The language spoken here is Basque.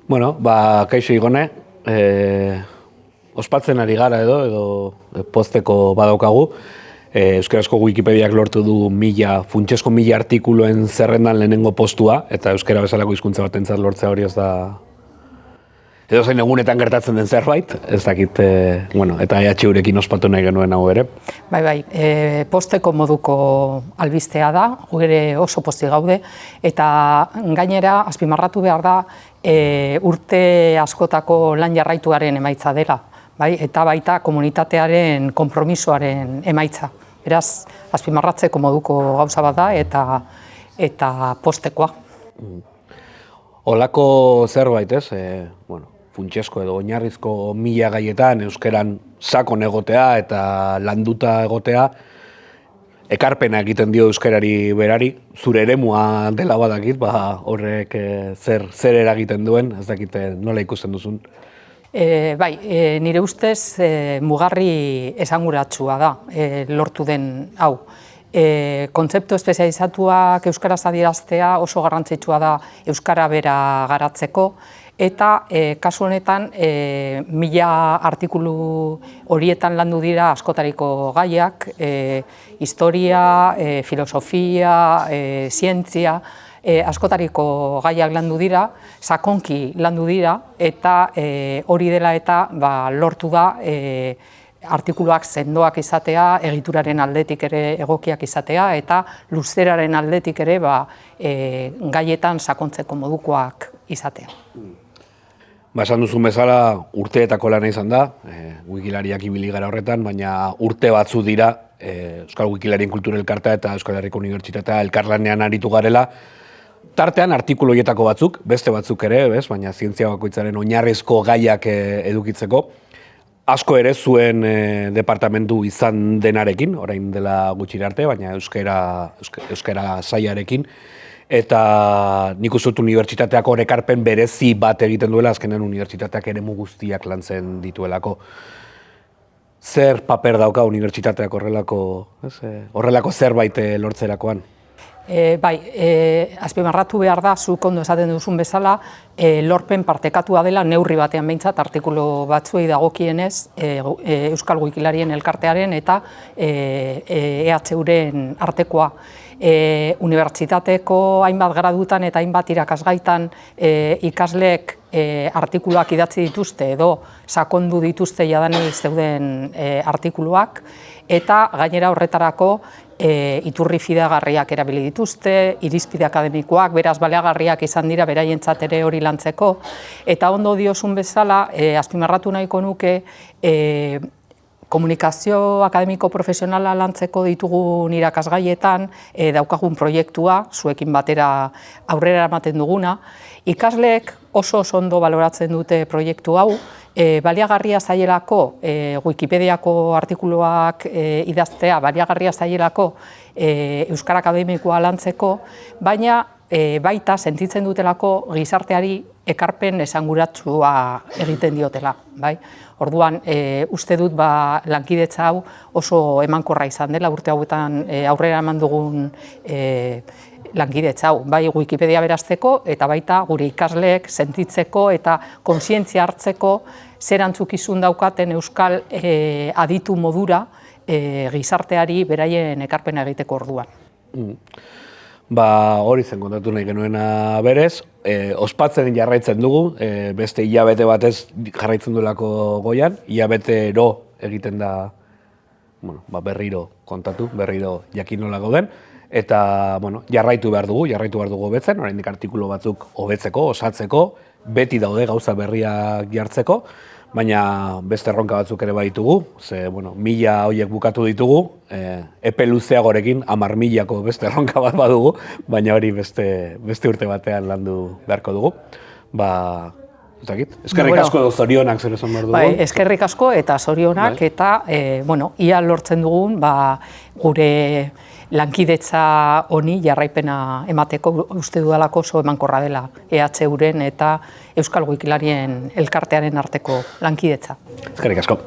Bueno, kaixo Igone, ospatzen ari gara edo posteko badaukagu. Euskarazko Wikipediak lortu du funtsezko 1000 artikuluen zerrendan lehenengo postua, eta euskara bezalako hizkuntza batentzat lortzea hori ez da edo zein egunetan gertatzen den zerbait, ez dakit, eta EH-urekin ospatu nahi genuen hau ere. Bai, posteko moduko albistea da, ere oso posti gaude, eta gainera azpimarratu behar da urte askotako lan jarraituaren emaitza dela, eta baita komunitatearen konpromisoaren emaitza. Beraz, azpimarratzeko moduko gauza bat da eta postekoa. Olako zerbait ez, funtsezko edo oinarrizko 1000 gaietan euskeran sakon egotea eta landuta egotea, ekarpena egiten dio euskarari berari, zure eremua dela badakit, horrek zer eragiten duen, ez dakit nola ikusten duzun. Bai, nire ustez mugarri esanguratsua da lortu den hau. Kontzeptu espezializatuak euskaraz adieraztea oso garrantzitsua da euskara bera garatzeko, eta kasu honetan 1000 artikulu horietan landu dira askotariko gaiak, historia, filosofia, zientzia, askotariko gaiak landu dira, sakonki landu dira, eta hori dela eta lortu da artikuluak sendoak izatea, egituraren aldetik ere egokiak izatea, eta luzeraren aldetik ere gaietan sakontzeko modukoak izatea. Esan duzun bezala urteetako lana izan da, wikilariak ibili gara horretan, baina urte batzu dira Euskal Wikilarien Kultura Elkartea eta Euskal Herriko Unibertsitatea elkarlanean aritu garela. Tartean artikulu horietako batzuk, beste batzuk ere, baina zientzia bakoitzaren oinarrizko gaiak edukitzeko. Asko ere zuen departamentu izan denarekin, orain dela gutxi arte, baina euskara sailarekin. Eta nik uste dut unibertsitateak hor ekarpen berezi bat egiten duela, azkenean unibertsitateak eremu guztiak lantzen dituelako. Zer paper dauka unibertsitateak horrelako zerbait lortzerakoan? Bai, azpimarratu behar da, zuk ondo esaten duzun bezala, lorpen partekatua dela neurri batean behintzat, artikulu batzuei dagokienez, Euskal Wikilarien Elkartearen eta EH-uren artekoa. Unibertsitateko hainbat gradutan eta hainbat irakasgaitan ikasleek artikuluak idatzi dituzte edo sakondu dituzte jadanik zeuden artikuluak, eta gainera horretarako iturri fidagarriak erabili dituzte, irizpide akademikoak, beraz baliagarriak izan dira beraientzat ere hori lantzeko, eta ondo diozun bezala, azpimarratu nahiko nuke, komunikazio akademiko profesionala lantzeko ditugun irakasgaietan daukagun proiektua, zuekin batera aurrera ematen duguna. Ikasleek oso ondo baloratzen dute proiektu hau, baliagarria zaielako, Wikipediako artikuluak idaztea, baliagarria zaielako euskara akademikoa lantzeko, baina baita sentitzen dutelako gizarteari ekarpen esanguratsua egiten diotela. Orduan, uste dut lankidetza hau oso emankorra izan dela, urte hauetan aurrera eman dugun lankidetza hau, bai Wikipedia berazteko eta baita gure ikasleek sentitzeko eta kontzientzia hartzeko zer antzukizun daukaten euskal aditu modura gizarteari beraien ekarpena egiteko orduan. Hori zen kontatu nahi genuena berez, ospatzen jarraitzen dugu, beste hilabete batez jarraitzen duelako goian, hilabetero egiten da berriro kontatu, berriro jakin nola gauden, eta jarraitu behar dugu hobetzen, oraindik artikulu batzuk hobetzeko, osatzeko, beti daude gauza berriak jartzeko, baina beste erronka batzuk ere baditugu, 1000 horiek bukatu ditugu, epe luzeagorekin 10.000ko beste erronka bat badugu, baina hori beste urte batean landu beharko dugu. Eskerrik asko edo zorionak zer esan behar dugu. Bai, eskerrik asko eta zorionak, eta ia lortzen dugun gure lankidetza honi jarraipena emateko uste dudalako oso emankorra dela EH-uren eta Euskal Wikilarien Elkartearen arteko lankidetza. Eskerrik asko.